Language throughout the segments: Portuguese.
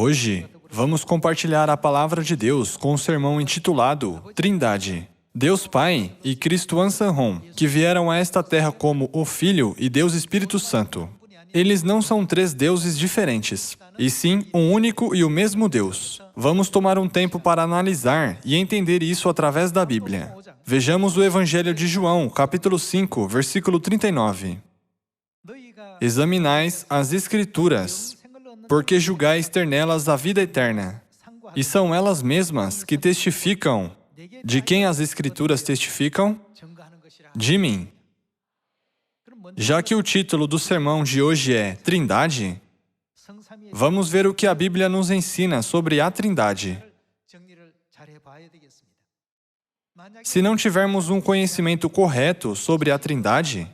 Hoje, vamos compartilhar a Palavra de Deus com um sermão intitulado Trindade. Deus Pai e Cristo Ansanhon, que vieram a esta terra como o Filho e Deus Espírito Santo. Eles não são três deuses diferentes, e sim um único e o mesmo Deus. Vamos tomar um tempo para analisar e entender isso através da Bíblia. Vejamos o Evangelho de João, capítulo 5, versículo 39. Examinais as Escrituras, porque julgais ter nelas a vida eterna, e são elas mesmas que testificam. De quem as Escrituras testificam? De mim. Já que o título do sermão de hoje é Trindade, vamos ver o que a Bíblia nos ensina sobre a Trindade. Se não tivermos um conhecimento correto sobre a Trindade,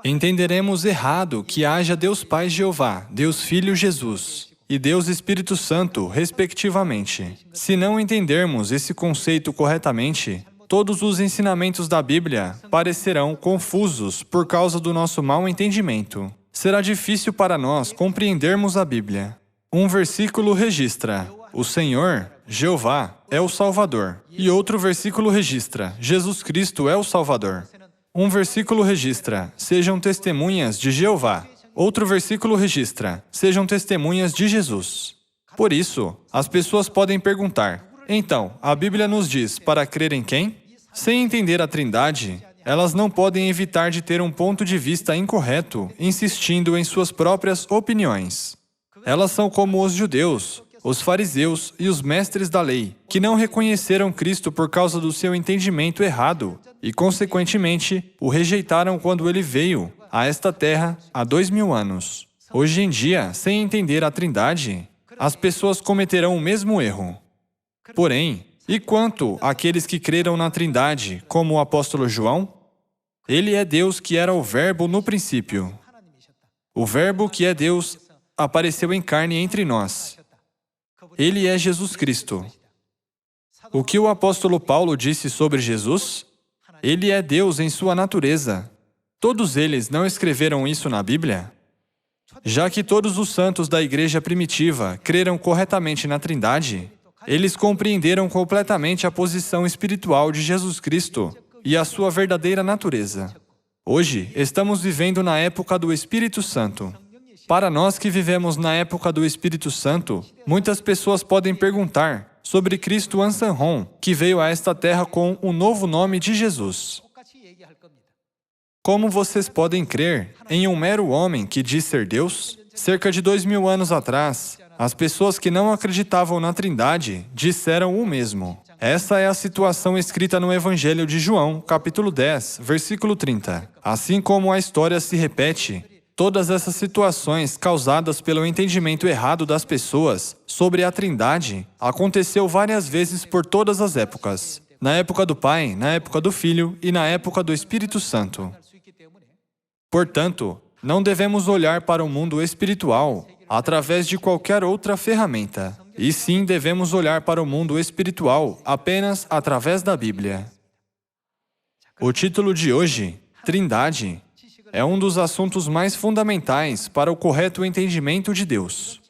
entenderemos errado que haja Deus Pai Jeová, Deus Filho Jesus e Deus Espírito Santo, respectivamente. Se não entendermos esse conceito corretamente, todos os ensinamentos da Bíblia parecerão confusos por causa do nosso mau entendimento. Será difícil para nós compreendermos a Bíblia. Um versículo registra: o Senhor, Jeová, é o Salvador. E outro versículo registra: Jesus Cristo é o Salvador. Um versículo registra: sejam testemunhas de Jeová. Outro versículo registra: sejam testemunhas de Jesus. Por isso, as pessoas podem perguntar: então, a Bíblia nos diz para crer em quem? Sem entender a Trindade, elas não podem evitar de ter um ponto de vista incorreto, insistindo em suas próprias opiniões. Elas são como os judeus, os fariseus e os mestres da lei, que não reconheceram Cristo por causa do seu entendimento errado e, consequentemente, o rejeitaram quando ele veio a esta terra há 2000 anos. Hoje em dia, sem entender a Trindade, as pessoas cometerão o mesmo erro. Porém, e quanto àqueles que creram na Trindade, como o apóstolo João? Ele é Deus que era o Verbo no princípio. O Verbo que é Deus apareceu em carne entre nós. Ele é Jesus Cristo. O que o apóstolo Paulo disse sobre Jesus? Ele é Deus em sua natureza. Todos eles não escreveram isso na Bíblia? Já que todos os santos da igreja primitiva creram corretamente na Trindade, eles compreenderam completamente a posição espiritual de Jesus Cristo e a sua verdadeira natureza. Hoje, estamos vivendo na época do Espírito Santo. Para nós que vivemos na época do Espírito Santo, muitas pessoas podem perguntar sobre Cristo Ansanhon, que veio a esta terra com o novo nome de Jesus. Como vocês podem crer em um mero homem que diz ser Deus? Cerca de 2000 anos atrás, as pessoas que não acreditavam na Trindade disseram o mesmo. Essa é a situação escrita no Evangelho de João, capítulo 10, versículo 30. Assim como a história se repete, todas essas situações causadas pelo entendimento errado das pessoas sobre a Trindade aconteceu várias vezes por todas as épocas. Na época do Pai, na época do Filho e na época do Espírito Santo. Portanto, não devemos olhar para o mundo espiritual através de qualquer outra ferramenta. E sim, devemos olhar para o mundo espiritual apenas através da Bíblia. O título de hoje, Trindade, é um dos assuntos mais fundamentais para o correto entendimento de Deus.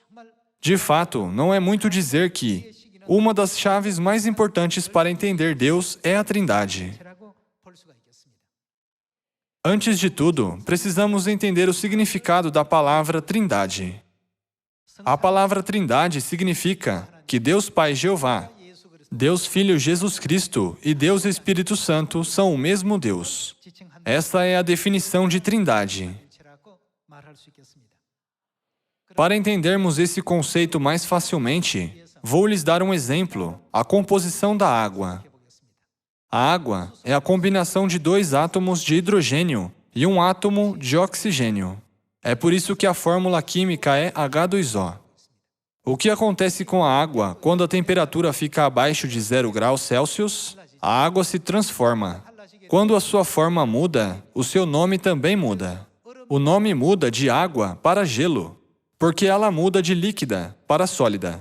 De fato, não é muito dizer que uma das chaves mais importantes para entender Deus é a Trindade. Antes de tudo, precisamos entender o significado da palavra Trindade. A palavra Trindade significa que Deus Pai Jeová, Deus Filho Jesus Cristo e Deus Espírito Santo são o mesmo Deus. Essa é a definição de Trindade. Para entendermos esse conceito mais facilmente, vou lhes dar um exemplo: a composição da água. A água é a combinação de dois átomos de hidrogênio e um átomo de oxigênio. É por isso que a fórmula química é H2O. O que acontece com a água quando a temperatura fica abaixo de 0 graus Celsius? A água se transforma. Quando a sua forma muda, o seu nome também muda. O nome muda de água para gelo, porque ela muda de líquida para sólida.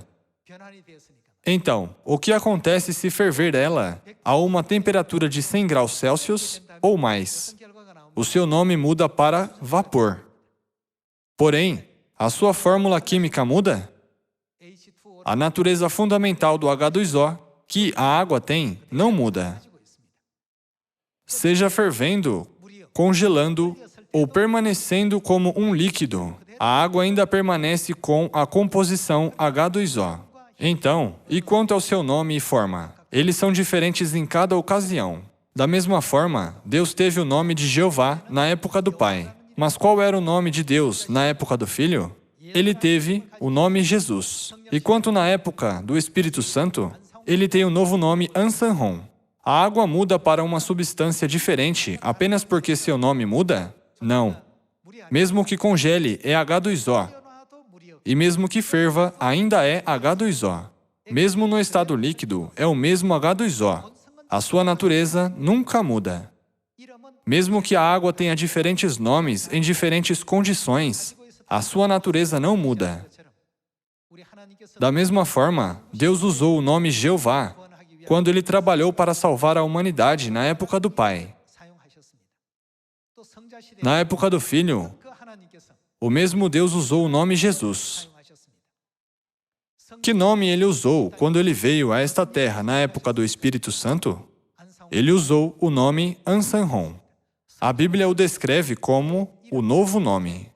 Então, o que acontece se ferver ela a uma temperatura de 100 graus Celsius ou mais? O seu nome muda para vapor. Porém, a sua fórmula química muda? A natureza fundamental do H2O, que a água tem, não muda. Seja fervendo, congelando ou permanecendo como um líquido, a água ainda permanece com a composição H2O. Então, e quanto ao seu nome e forma? Eles são diferentes em cada ocasião. Da mesma forma, Deus teve o nome de Jeová na época do Pai. Mas qual era o nome de Deus na época do Filho? Ele teve o nome Jesus. E quanto na época do Espírito Santo, ele tem o novo nome Ansanhon. A água muda para uma substância diferente apenas porque seu nome muda? Não. Mesmo que congele, é H2O. E mesmo que ferva, ainda é H2O. Mesmo no estado líquido, é o mesmo H2O. A sua natureza nunca muda. Mesmo que a água tenha diferentes nomes em diferentes condições, a sua natureza não muda. Da mesma forma, Deus usou o nome Jeová quando Ele trabalhou para salvar a humanidade na época do Pai. Na época do Filho, o mesmo Deus usou o nome Jesus. Que nome Ele usou quando Ele veio a esta terra na época do Espírito Santo? Ele usou o nome Ansanhon. A Bíblia o descreve como o novo nome.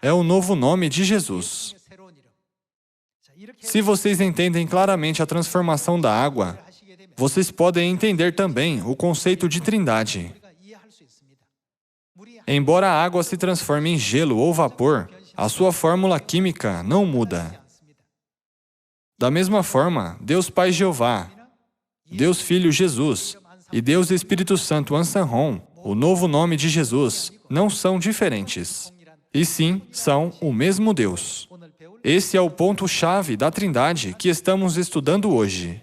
É o novo nome de Jesus. Se vocês entendem claramente a transformação da água, vocês podem entender também o conceito de trindade. Embora a água se transforme em gelo ou vapor, a sua fórmula química não muda. Da mesma forma, Deus Pai Jeová, Deus Filho Jesus e Deus Espírito Santo Ansanhon, o novo nome de Jesus, não são diferentes. E sim, são o mesmo Deus. Esse é o ponto-chave da Trindade que estamos estudando hoje.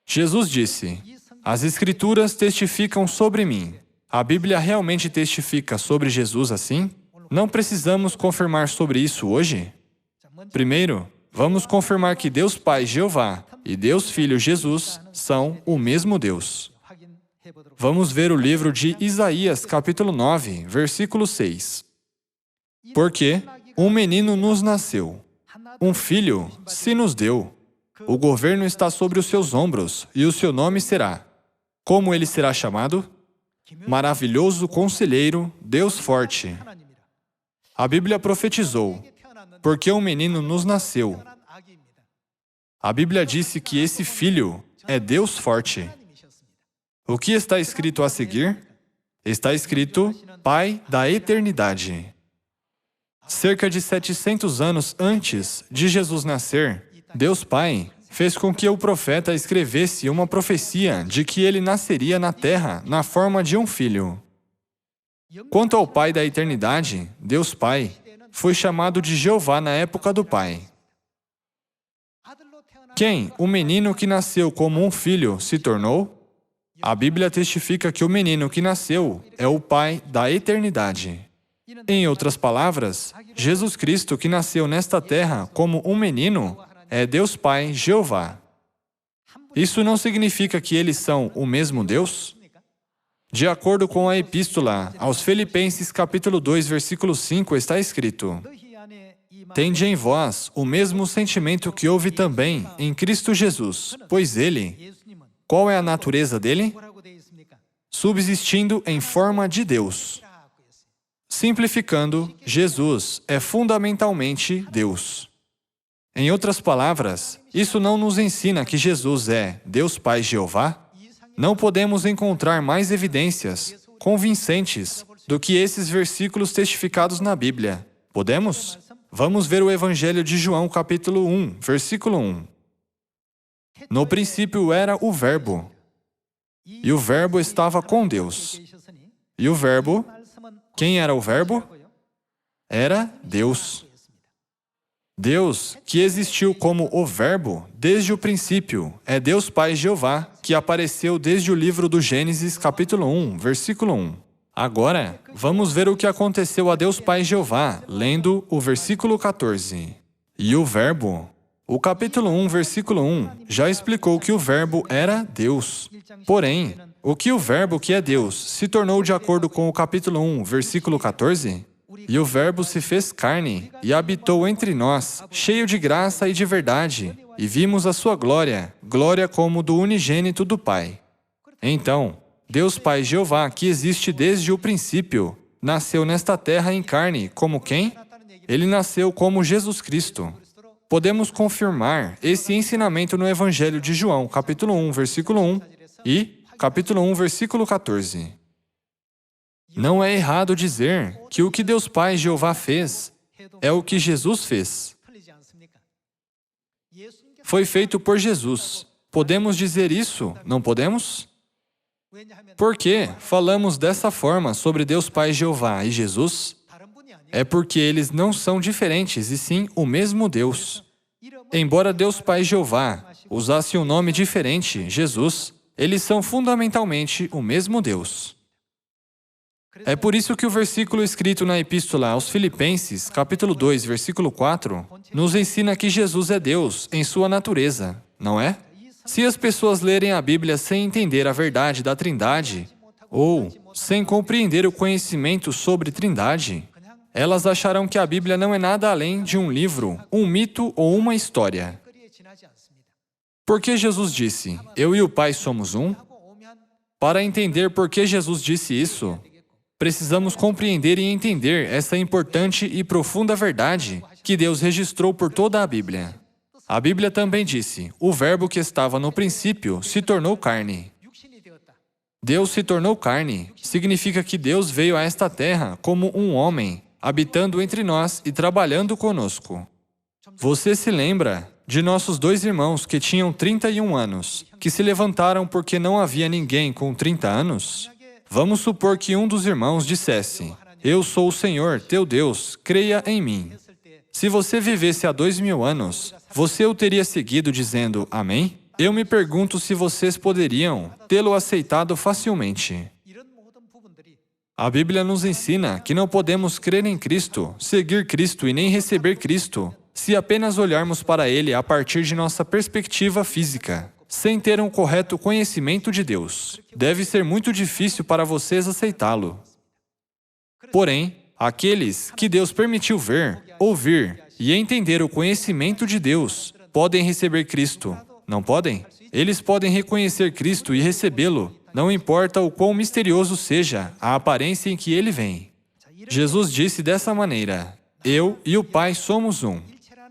Jesus disse: "As Escrituras testificam sobre mim." A Bíblia realmente testifica sobre Jesus assim? Não precisamos confirmar sobre isso hoje? Primeiro, vamos confirmar que Deus Pai Jeová e Deus Filho Jesus são o mesmo Deus. Vamos ver o livro de Isaías, capítulo 9, versículo 6. Porque um menino nos nasceu, um filho se nos deu. O governo está sobre os seus ombros, e o seu nome será. Como ele será chamado? Maravilhoso Conselheiro, Deus Forte. A Bíblia profetizou, porque um menino nos nasceu. A Bíblia disse que esse filho é Deus Forte. O que está escrito a seguir? Está escrito Pai da Eternidade. Cerca de 700 anos antes de Jesus nascer, Deus Pai fez com que o profeta escrevesse uma profecia de que ele nasceria na terra na forma de um filho. Quanto ao Pai da Eternidade, Deus Pai, foi chamado de Jeová na época do Pai. Quem o menino que nasceu como um filho se tornou? A Bíblia testifica que o menino que nasceu é o Pai da Eternidade. Em outras palavras, Jesus Cristo que nasceu nesta terra como um menino é Deus Pai Jeová. Isso não significa que eles são o mesmo Deus? De acordo com a Epístola aos Filipenses capítulo 2, versículo 5, está escrito: "Tende em vós o mesmo sentimento que houve também em Cristo Jesus, pois Ele, qual é a natureza dele? Subsistindo em forma de Deus." Simplificando, Jesus é fundamentalmente Deus. Em outras palavras, isso não nos ensina que Jesus é Deus Pai Jeová? Não podemos encontrar mais evidências convincentes do que esses versículos testificados na Bíblia. Podemos? Vamos ver o Evangelho de João, capítulo 1, versículo 1. No princípio era o Verbo, e o Verbo estava com Deus. E o Verbo, quem era o Verbo? Era Deus. Deus, que existiu como o Verbo desde o princípio, é Deus Pai Jeová, que apareceu desde o livro do Gênesis, capítulo 1, versículo 1. Agora, vamos ver o que aconteceu a Deus Pai Jeová, lendo o versículo 14. E o Verbo, o capítulo 1, versículo 1, já explicou que o Verbo era Deus. Porém, o que o Verbo que é Deus se tornou de acordo com o capítulo 1, versículo 14? E o Verbo se fez carne e habitou entre nós, cheio de graça e de verdade, e vimos a sua glória, glória como do unigênito do Pai. Então, Deus Pai Jeová, que existe desde o princípio, nasceu nesta terra em carne como quem? Ele nasceu como Jesus Cristo. Podemos confirmar esse ensinamento no Evangelho de João, capítulo 1, versículo 1 e capítulo 1, versículo 14. Não é errado dizer que o que Deus Pai Jeová fez é o que Jesus fez. Foi feito por Jesus. Podemos dizer isso, não podemos? Por que falamos dessa forma sobre Deus Pai Jeová e Jesus? É porque eles não são diferentes, e sim o mesmo Deus. Embora Deus Pai Jeová usasse um nome diferente, Jesus, eles são fundamentalmente o mesmo Deus. É por isso que o versículo escrito na Epístola aos Filipenses, capítulo 2, versículo 4, nos ensina que Jesus é Deus em sua natureza, não é? Se as pessoas lerem a Bíblia sem entender a verdade da Trindade, ou sem compreender o conhecimento sobre Trindade, elas acharão que a Bíblia não é nada além de um livro, um mito ou uma história. Porque Jesus disse, eu e o Pai somos um? Para entender por que Jesus disse isso, precisamos compreender e entender essa importante e profunda verdade que Deus registrou por toda a Bíblia. A Bíblia também disse, o Verbo que estava no princípio se tornou carne. Deus se tornou carne significa que Deus veio a esta terra como um homem, habitando entre nós e trabalhando conosco. Você se lembra de nossos dois irmãos que tinham 31 anos, que se levantaram porque não havia ninguém com 30 anos? Vamos supor que um dos irmãos dissesse, eu sou o Senhor, teu Deus, creia em mim. Se você vivesse há 2000 anos, você o teria seguido dizendo amém? Eu me pergunto se vocês poderiam tê-lo aceitado facilmente. A Bíblia nos ensina que não podemos crer em Cristo, seguir Cristo e nem receber Cristo, se apenas olharmos para Ele a partir de nossa perspectiva física, sem ter um correto conhecimento de Deus. Deve ser muito difícil para vocês aceitá-lo. Porém, aqueles que Deus permitiu ver, ouvir e entender o conhecimento de Deus, podem receber Cristo, não podem? Eles podem reconhecer Cristo e recebê-lo, não importa o quão misterioso seja a aparência em que ele vem. Jesus disse dessa maneira, eu e o Pai somos um.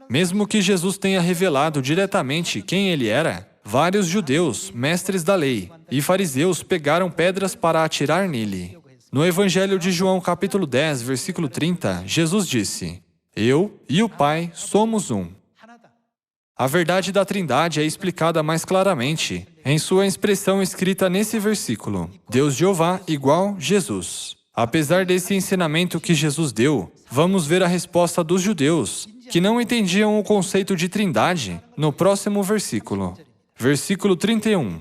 Mesmo que Jesus tenha revelado diretamente quem ele era, vários judeus, mestres da lei, e fariseus pegaram pedras para atirar nele. No Evangelho de João, capítulo 10, versículo 30, Jesus disse, eu e o Pai somos um. A verdade da Trindade é explicada mais claramente em sua expressão escrita nesse versículo, Deus Jeová igual Jesus. Apesar desse ensinamento que Jesus deu, vamos ver a resposta dos judeus, que não entendiam o conceito de Trindade, no próximo versículo. Versículo 31.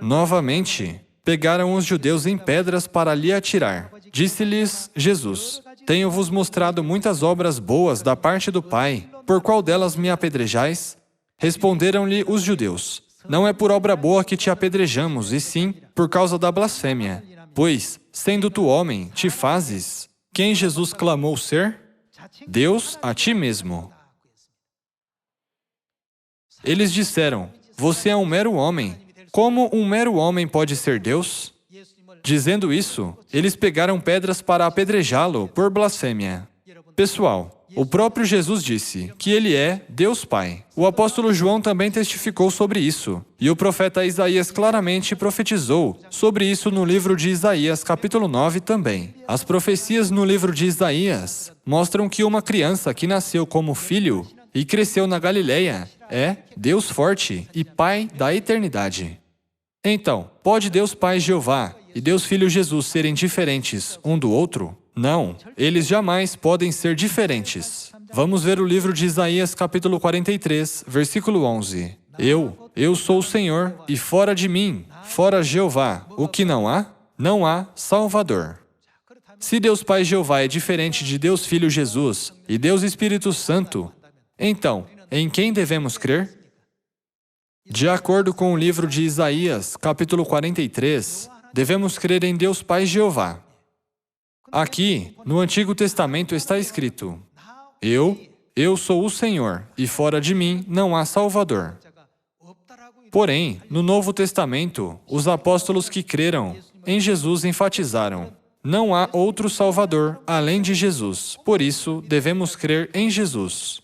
Novamente, pegaram os judeus em pedras para lhe atirar. Disse-lhes Jesus, tenho-vos mostrado muitas obras boas da parte do Pai, por qual delas me apedrejais? Responderam-lhe os judeus, não é por obra boa que te apedrejamos, e sim por causa da blasfêmia. Pois, sendo tu homem, te fazes quem Jesus clamou ser? Deus a ti mesmo. Eles disseram, você é um mero homem. Como um mero homem pode ser Deus? Dizendo isso, eles pegaram pedras para apedrejá-lo por blasfêmia. Pessoal, o próprio Jesus disse que Ele é Deus Pai. O apóstolo João também testificou sobre isso, e o profeta Isaías claramente profetizou sobre isso no livro de Isaías, capítulo 9 também. As profecias no livro de Isaías mostram que uma criança que nasceu como filho e cresceu na Galileia é Deus forte e Pai da eternidade. Então, pode Deus Pai Jeová e Deus Filho Jesus serem diferentes um do outro? Não, eles jamais podem ser diferentes. Vamos ver o livro de Isaías, capítulo 43, versículo 11. Eu sou o Senhor, e fora de mim, fora Jeová, o que não há? Não há Salvador. Se Deus Pai Jeová é diferente de Deus Filho Jesus e Deus Espírito Santo, então, em quem devemos crer? De acordo com o livro de Isaías, capítulo 43, devemos crer em Deus Pai Jeová. Aqui, no Antigo Testamento está escrito: eu sou o Senhor, e fora de mim não há Salvador. Porém, no Novo Testamento, os apóstolos que creram em Jesus enfatizaram: não há outro Salvador além de Jesus, por isso devemos crer em Jesus.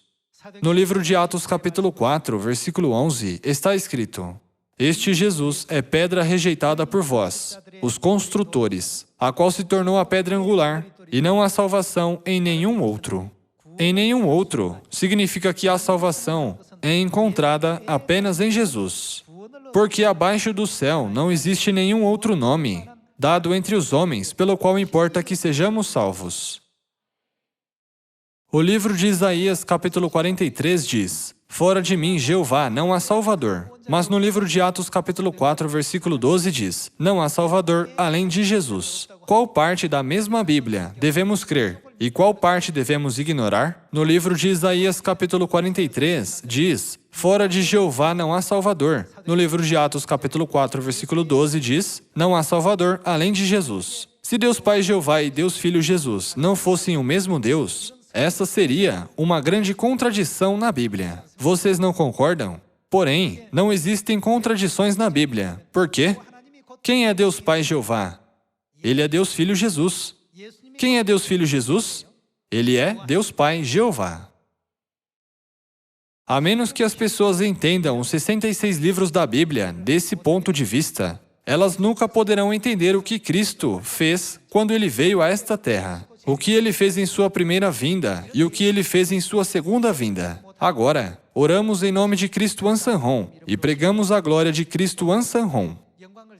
No livro de Atos capítulo 4, versículo 11, está escrito: este Jesus é pedra rejeitada por vós, os construtores, a qual se tornou a pedra angular, e não há salvação em nenhum outro. Em nenhum outro significa que a salvação é encontrada apenas em Jesus. Porque abaixo do céu não existe nenhum outro nome dado entre os homens pelo qual importa que sejamos salvos. O livro de Isaías, capítulo 43, diz: fora de mim, Jeová, não há Salvador. Mas no livro de Atos, capítulo 4, versículo 12, diz: não há Salvador além de Jesus. Qual parte da mesma Bíblia devemos crer e qual parte devemos ignorar? No livro de Isaías, capítulo 43, diz: fora de Jeová não há Salvador. No livro de Atos, capítulo 4, versículo 12, diz: não há Salvador além de Jesus. Se Deus Pai Jeová e Deus Filho Jesus não fossem o mesmo Deus, essa seria uma grande contradição na Bíblia. Vocês não concordam? Porém, não existem contradições na Bíblia. Por quê? Quem é Deus Pai Jeová? Ele é Deus Filho Jesus. Quem é Deus Filho Jesus? Ele é Deus Pai Jeová. A menos que as pessoas entendam os 66 livros da Bíblia desse ponto de vista, elas nunca poderão entender o que Cristo fez quando Ele veio a esta terra, o que Ele fez em sua primeira vinda e o que Ele fez em sua segunda vinda. Agora, oramos em nome de Cristo Ansanron e pregamos a glória de Cristo Ansanron.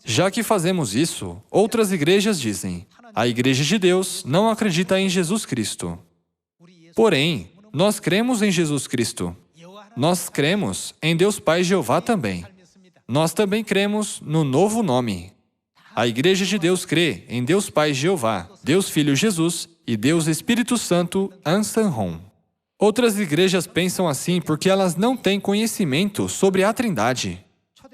Já que fazemos isso, outras igrejas dizem: a Igreja de Deus não acredita em Jesus Cristo. Porém, nós cremos em Jesus Cristo. Nós cremos em Deus Pai Jeová também. Nós também cremos no novo nome. A Igreja de Deus crê em Deus Pai Jeová, Deus Filho Jesus e Deus Espírito Santo Ansanron. Outras igrejas pensam assim porque elas não têm conhecimento sobre a Trindade.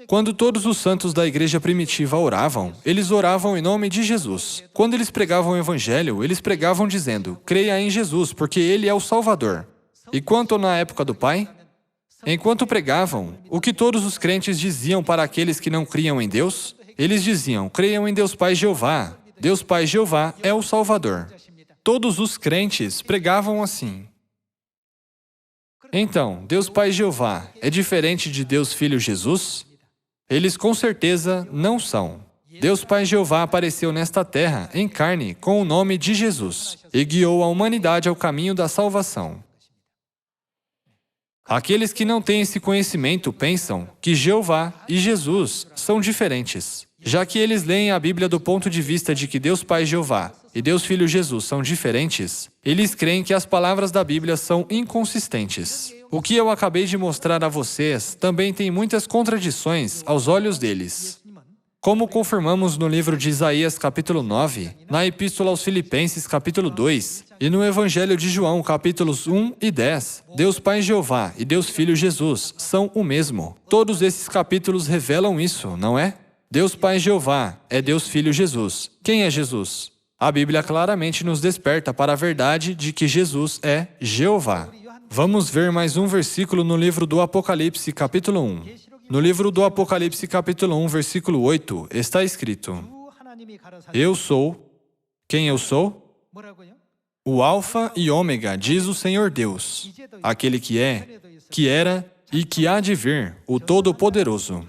Quando todos os santos da igreja primitiva oravam, eles oravam em nome de Jesus. Quando eles pregavam o Evangelho, eles pregavam dizendo: creia em Jesus, porque Ele é o Salvador. E quanto na época do Pai? Enquanto pregavam, o que todos os crentes diziam para aqueles que não criam em Deus? Eles diziam: creiam em Deus Pai Jeová. Deus Pai Jeová é o Salvador. Todos os crentes pregavam assim. Então, Deus Pai Jeová é diferente de Deus Filho Jesus? Eles com certeza não são. Deus Pai Jeová apareceu nesta terra em carne com o nome de Jesus e guiou a humanidade ao caminho da salvação. Aqueles que não têm esse conhecimento pensam que Jeová e Jesus são diferentes. Já que eles leem a Bíblia do ponto de vista de que Deus Pai Jeová e Deus Filho Jesus são diferentes, eles creem que as palavras da Bíblia são inconsistentes. O que eu acabei de mostrar a vocês também tem muitas contradições aos olhos deles. Como confirmamos no livro de Isaías, capítulo 9, na Epístola aos Filipenses, capítulo 2, e no Evangelho de João, capítulos 1 e 10, Deus Pai Jeová e Deus Filho Jesus são o mesmo. Todos esses capítulos revelam isso, não é? Deus Pai Jeová é Deus Filho Jesus. Quem é Jesus? A Bíblia claramente nos desperta para a verdade de que Jesus é Jeová. Vamos ver mais um versículo no livro do Apocalipse, capítulo 1. No livro do Apocalipse, capítulo 1, versículo 8, está escrito: eu sou. Quem eu sou? O Alfa e Ômega, diz o Senhor Deus, aquele que é, que era e que há de vir, o Todo-Poderoso.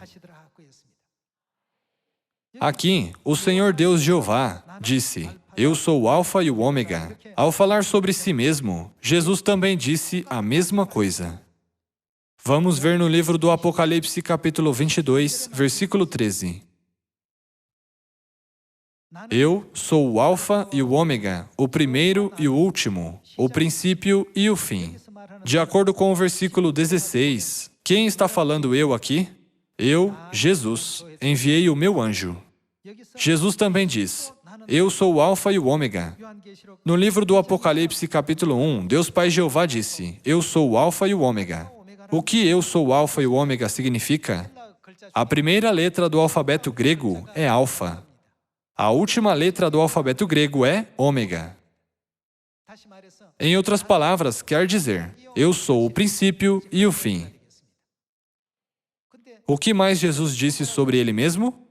Aqui, o Senhor Deus Jeová disse: eu sou o Alfa e o Ômega. Ao falar sobre si mesmo, Jesus também disse a mesma coisa. Vamos ver no livro do Apocalipse, capítulo 22, versículo 13. Eu sou o Alfa e o Ômega, o primeiro e o último, o princípio e o fim. De acordo com o versículo 16, quem está falando eu aqui? Eu, Jesus, enviei o meu anjo. Jesus também diz: eu sou o Alfa e o Ômega. No livro do Apocalipse, capítulo 1, Deus Pai Jeová disse: eu sou o Alfa e o Ômega. O que eu sou o Alfa e o Ômega significa? A primeira letra do alfabeto grego é Alfa. A última letra do alfabeto grego é Ômega. Em outras palavras, quer dizer, eu sou o princípio e o fim. O que mais Jesus disse sobre Ele mesmo?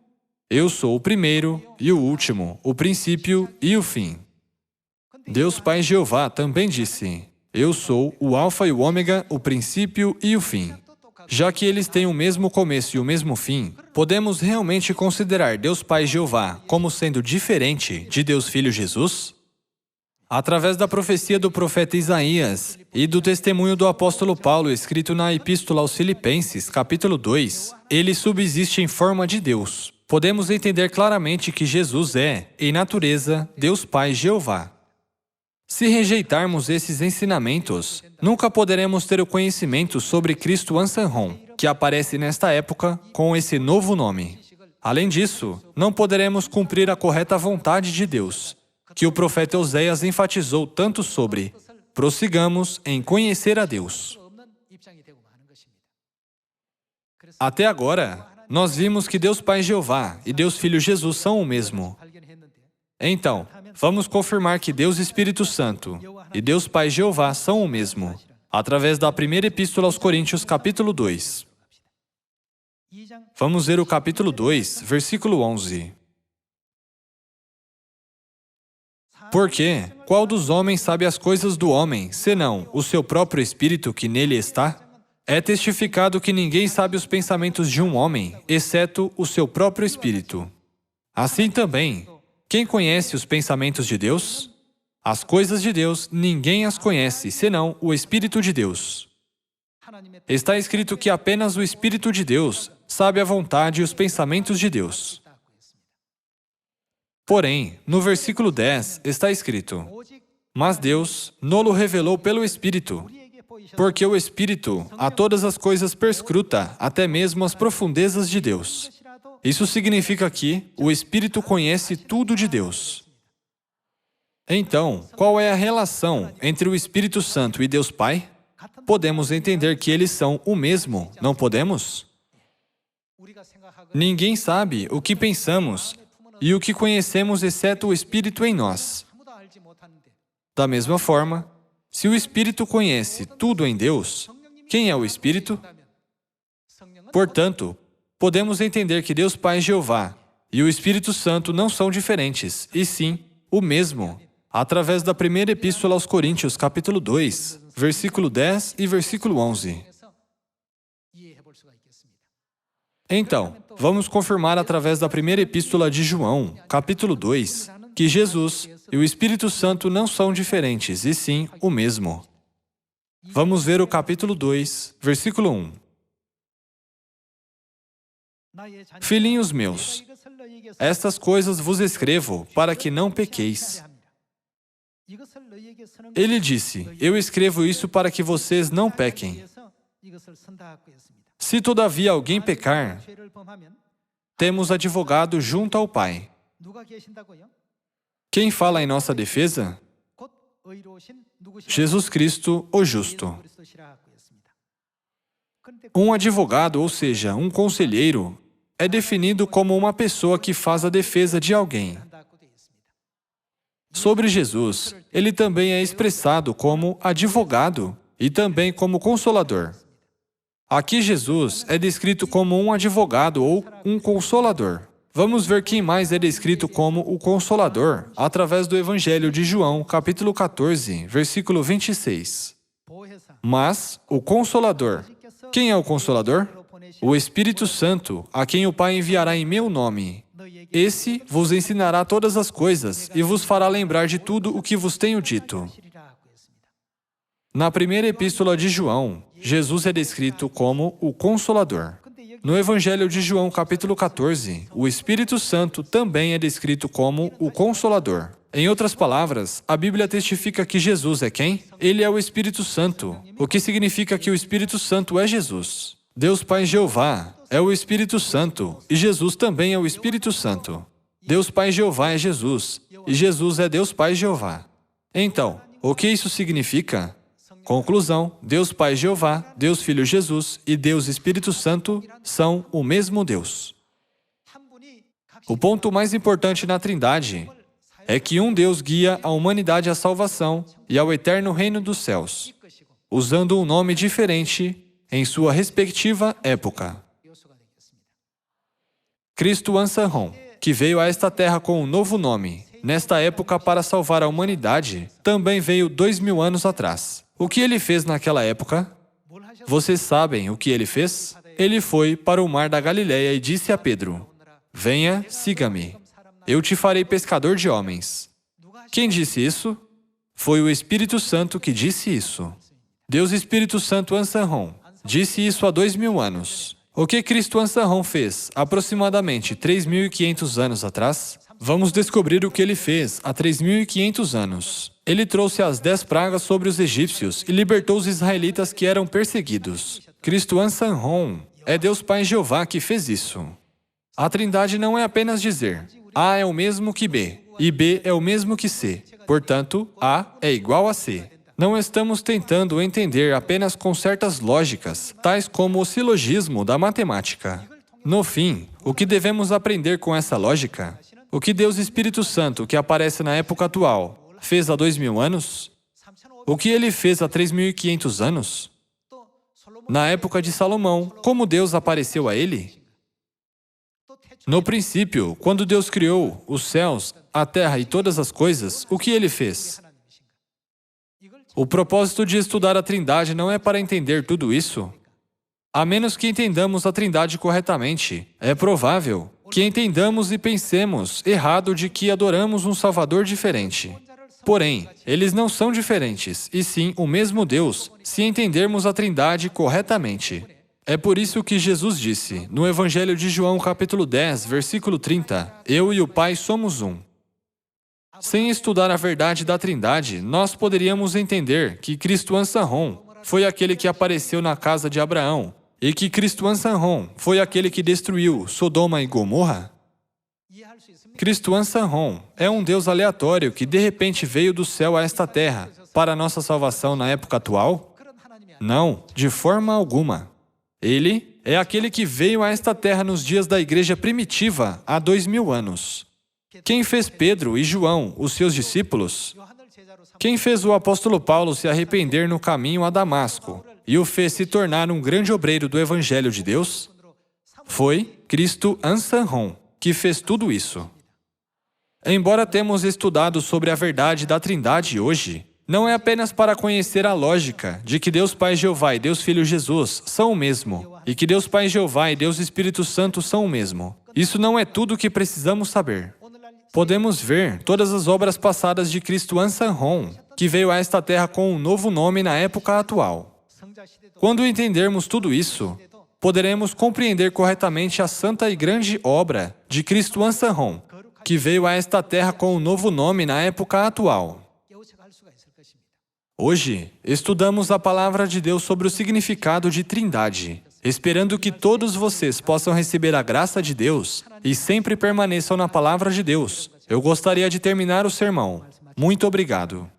Eu sou o primeiro e o último, o princípio e o fim. Deus Pai Jeová também disse, eu sou o Alfa e o Ômega, o princípio e o fim. Já que eles têm o mesmo começo e o mesmo fim, podemos realmente considerar Deus Pai Jeová como sendo diferente de Deus Filho Jesus? Através da profecia do profeta Isaías e do testemunho do apóstolo Paulo escrito na Epístola aos Filipenses, capítulo 2, ele subsiste em forma de Deus. Podemos entender claramente que Jesus é, em natureza, Deus Pai Jeová. Se rejeitarmos esses ensinamentos, nunca poderemos ter o conhecimento sobre Cristo Ansanron, que aparece nesta época com esse novo nome. Além disso, não poderemos cumprir a correta vontade de Deus, que o profeta Oséias enfatizou tanto sobre. Prossigamos em conhecer a Deus. Até agora, nós vimos que Deus Pai Jeová e Deus Filho Jesus são o mesmo. Então, vamos confirmar que Deus Espírito Santo e Deus Pai Jeová são o mesmo, através da primeira Epístola aos Coríntios, capítulo 2. Vamos ver o capítulo 2, versículo 11. Porque, qual dos homens sabe as coisas do homem, senão o seu próprio espírito que nele está? É testificado que ninguém sabe os pensamentos de um homem, exceto o seu próprio espírito. Assim também, quem conhece os pensamentos de Deus? As coisas de Deus, ninguém as conhece, senão o Espírito de Deus. Está escrito que apenas o Espírito de Deus sabe a vontade e os pensamentos de Deus. Porém, no versículo 10 está escrito, mas Deus nolo revelou pelo Espírito, porque o Espírito a todas as coisas perscruta, até mesmo as profundezas de Deus. Isso significa que o Espírito conhece tudo de Deus. Então, qual é a relação entre o Espírito Santo e Deus Pai? Podemos entender que eles são o mesmo, não podemos? Ninguém sabe o que pensamos e o que conhecemos exceto o Espírito em nós. Da mesma forma, se o Espírito conhece tudo em Deus, quem é o Espírito? Portanto, podemos entender que Deus Pai Jeová e o Espírito Santo não são diferentes, e sim o mesmo, através da primeira Epístola aos Coríntios, capítulo 2, versículo 10 e versículo 11. Então, vamos confirmar através da primeira Epístola de João, capítulo 2, que Jesus e o Espírito Santo não são diferentes, e sim o mesmo. Vamos ver o capítulo 2, versículo 1. Filhinhos meus, estas coisas vos escrevo para que não pequeis. Ele disse, eu escrevo isso para que vocês não pequem. Se todavia alguém pecar, temos advogado junto ao Pai. Quem fala em nossa defesa? Jesus Cristo, o justo. Um advogado, ou seja, um conselheiro, é definido como uma pessoa que faz a defesa de alguém. Sobre Jesus, ele também é expressado como advogado e também como consolador. Aqui Jesus é descrito como um advogado ou um consolador. Vamos ver quem mais é descrito como o Consolador através do Evangelho de João, capítulo 14, versículo 26. Mas o Consolador. Quem é o Consolador? O Espírito Santo, a quem o Pai enviará em meu nome. Esse vos ensinará todas as coisas e vos fará lembrar de tudo o que vos tenho dito. Na primeira epístola de João, Jesus é descrito como o Consolador. No Evangelho de João, capítulo 14, o Espírito Santo também é descrito como o Consolador. Em outras palavras, a Bíblia testifica que Jesus é quem? Ele é o Espírito Santo, o que significa que o Espírito Santo é Jesus. Deus Pai Jeová é o Espírito Santo e Jesus também é o Espírito Santo. Deus Pai Jeová é Jesus e Jesus é Deus Pai Jeová. Então, o que isso significa? Conclusão, Deus Pai Jeová, Deus Filho Jesus e Deus Espírito Santo são o mesmo Deus. O ponto mais importante na Trindade é que um Deus guia a humanidade à salvação e ao eterno reino dos céus, usando um nome diferente em sua respectiva época. Cristo Ansanhon, que veio a esta terra com um novo nome, nesta época para salvar a humanidade, também veio 2000 anos atrás. O que ele fez naquela época? Vocês sabem o que ele fez? Ele foi para o mar da Galileia e disse a Pedro: venha, siga-me. Eu te farei pescador de homens. Quem disse isso? Foi o Espírito Santo que disse isso. Deus Espírito Santo Ansanhon disse isso há 2000 anos. O que Cristo Ansanhon fez aproximadamente 3.500 anos atrás? Vamos descobrir o que ele fez há 3.500 anos. Ele trouxe as 10 pragas sobre os egípcios e libertou os israelitas que eram perseguidos. Cristo Ansanhon é Deus Pai Jeová que fez isso. A Trindade não é apenas dizer A é o mesmo que B e B é o mesmo que C. Portanto, A é igual a C. Não estamos tentando entender apenas com certas lógicas, tais como o silogismo da matemática. No fim, o que devemos aprender com essa lógica? O que Deus Espírito Santo, que aparece na época atual, fez há 2000 anos? O que ele fez há 3.500 anos? Na época de Salomão, como Deus apareceu a ele? No princípio, quando Deus criou os céus, a terra e todas as coisas, o que ele fez? O propósito de estudar a Trindade não é para entender tudo isso. A menos que entendamos a Trindade corretamente, é provável que entendamos e pensemos errado de que adoramos um Salvador diferente. Porém, eles não são diferentes, e sim o mesmo Deus, se entendermos a Trindade corretamente. É por isso que Jesus disse, no Evangelho de João, capítulo 10, versículo 30, eu e o Pai somos um. Sem estudar a verdade da Trindade, nós poderíamos entender que Cristo Ansanhon foi aquele que apareceu na casa de Abraão e que Cristo Ansanhon foi aquele que destruiu Sodoma e Gomorra. Cristo Ansanhon é um Deus aleatório que de repente veio do céu a esta terra para a nossa salvação na época atual? Não, de forma alguma. Ele é aquele que veio a esta terra nos dias da igreja primitiva, há 2000 anos. Quem fez Pedro e João, os seus discípulos? Quem fez o apóstolo Paulo se arrepender no caminho a Damasco e o fez se tornar um grande obreiro do Evangelho de Deus? Foi Cristo Ansanhon que fez tudo isso. Embora temos estudado sobre a verdade da Trindade hoje, não é apenas para conhecer a lógica de que Deus Pai Jeová e Deus Filho Jesus são o mesmo, e que Deus Pai Jeová e Deus Espírito Santo são o mesmo. Isso não é tudo o que precisamos saber. Podemos ver todas as obras passadas de Cristo Ansanhon, que veio a esta terra com um novo nome na época atual. Quando entendermos tudo isso, poderemos compreender corretamente a santa e grande obra de Cristo Ansanhon, que veio a esta terra com um novo nome na época atual. Hoje, estudamos a palavra de Deus sobre o significado de Trindade, esperando que todos vocês possam receber a graça de Deus e sempre permaneçam na palavra de Deus. Eu gostaria de terminar o sermão. Muito obrigado.